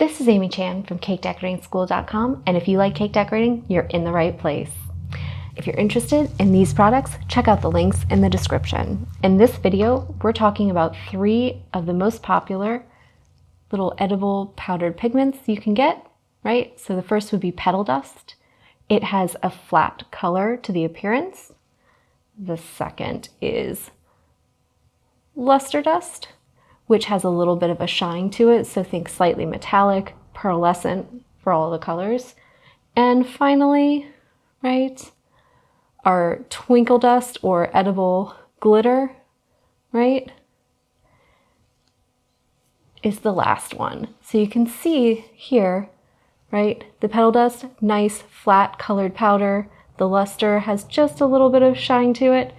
This is Amy Chan from CakeDecoratingSchool.com, and if you like cake decorating, you're in the right place. If you're interested in these products, check out the links in the description. In this video, we're talking about 3 of the most popular little edible powdered pigments you can get, right? So the first would be petal dust. It has a flat color to the appearance. The second is luster dust, which has a little bit of a shine to it, so think slightly metallic, pearlescent for all the colors. And finally, right, our twinkle dust or edible glitter, right, is the last one. So you can see here, right, the petal dust, nice flat colored powder. The luster has just a little bit of shine to it.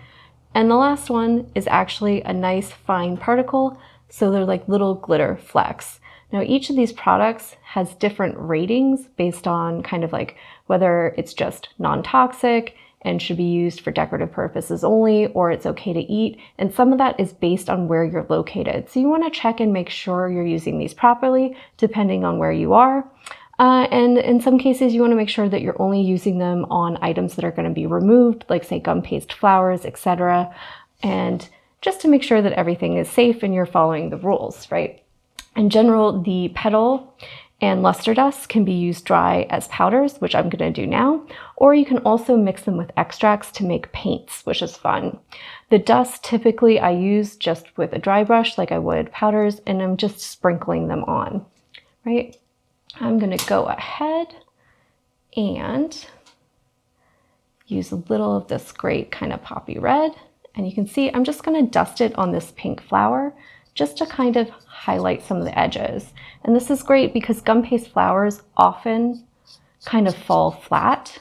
And the last one is actually a nice fine particle. So they're like little glitter flecks. Now each of these products has different ratings based on kind of like whether it's just non-toxic and should be used for decorative purposes only, or it's okay to eat. And some of that is based on where you're located. So you want to check and make sure you're using these properly depending on where you are. And in some cases, you want to make sure that you're only using them on items that are going to be removed, like say gum paste flowers, etc. And just to make sure that everything is safe and you're following the rules, right? In general, the petal and luster dust can be used dry as powders, which I'm going to do now, or you can also mix them with extracts to make paints, which is fun. The dust typically I use just with a dry brush like I would powders, and I'm just sprinkling them on, right? I'm going to go ahead and use a little of this great kind of poppy red. And you can see I'm just going to dust it on this pink flower just to kind of highlight some of the edges. And this is great because gum paste flowers often kind of fall flat.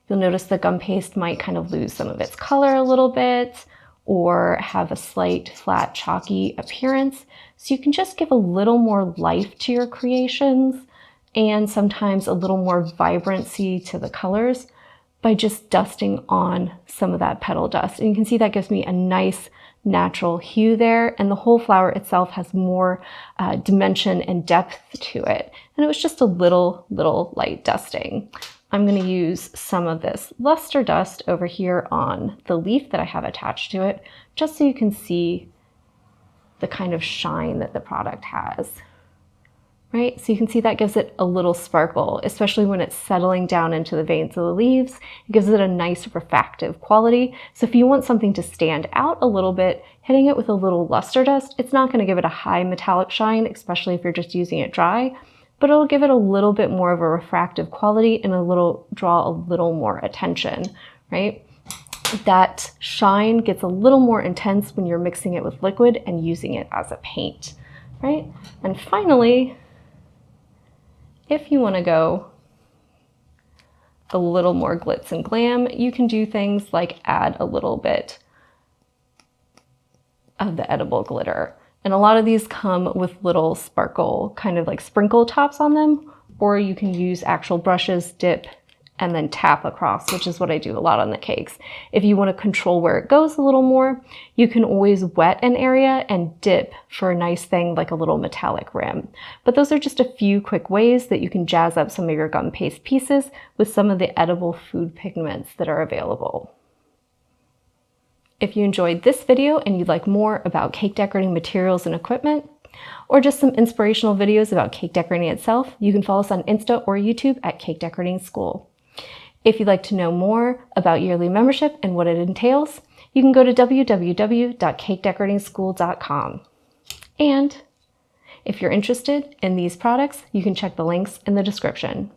You'll notice the gum paste might kind of lose some of its color a little bit or have a slight flat chalky appearance. So you can just give a little more life to your creations and sometimes a little more vibrancy to the colors by just dusting on some of that petal dust. And you can see that gives me a nice natural hue there, and the whole flower itself has more dimension and depth to it. And it was just a little light dusting. I'm going to use some of this luster dust over here on the leaf that I have attached to it, just so you can see the kind of shine that the product has. Right? So you can see that gives it a little sparkle, especially when it's settling down into the veins of the leaves. It gives it a nice refractive quality. So if you want something to stand out a little bit, hitting it with a little luster dust, it's not going to give it a high metallic shine, especially if you're just using it dry, but it'll give it a little bit more of a refractive quality and draw a little more attention, right? That shine gets a little more intense when you're mixing it with liquid and using it as a paint, right? And finally, if you want to go a little more glitz and glam, you can do things like add a little bit of the edible glitter. And a lot of these come with little sparkle, kind of like sprinkle tops on them, or you can use actual brushes, dip, and then tap across, which is what I do a lot on the cakes. If you want to control where it goes a little more, you can always wet an area and dip for a nice thing like a little metallic rim. But those are just a few quick ways that you can jazz up some of your gum paste pieces with some of the edible food pigments that are available. If you enjoyed this video and you'd like more about cake decorating materials and equipment, or just some inspirational videos about cake decorating itself, you can follow us on Insta or YouTube at Cake Decorating School. If you'd like to know more about yearly membership and what it entails, you can go to www.cakedecoratingschool.com. And if you're interested in these products, you can check the links in the description.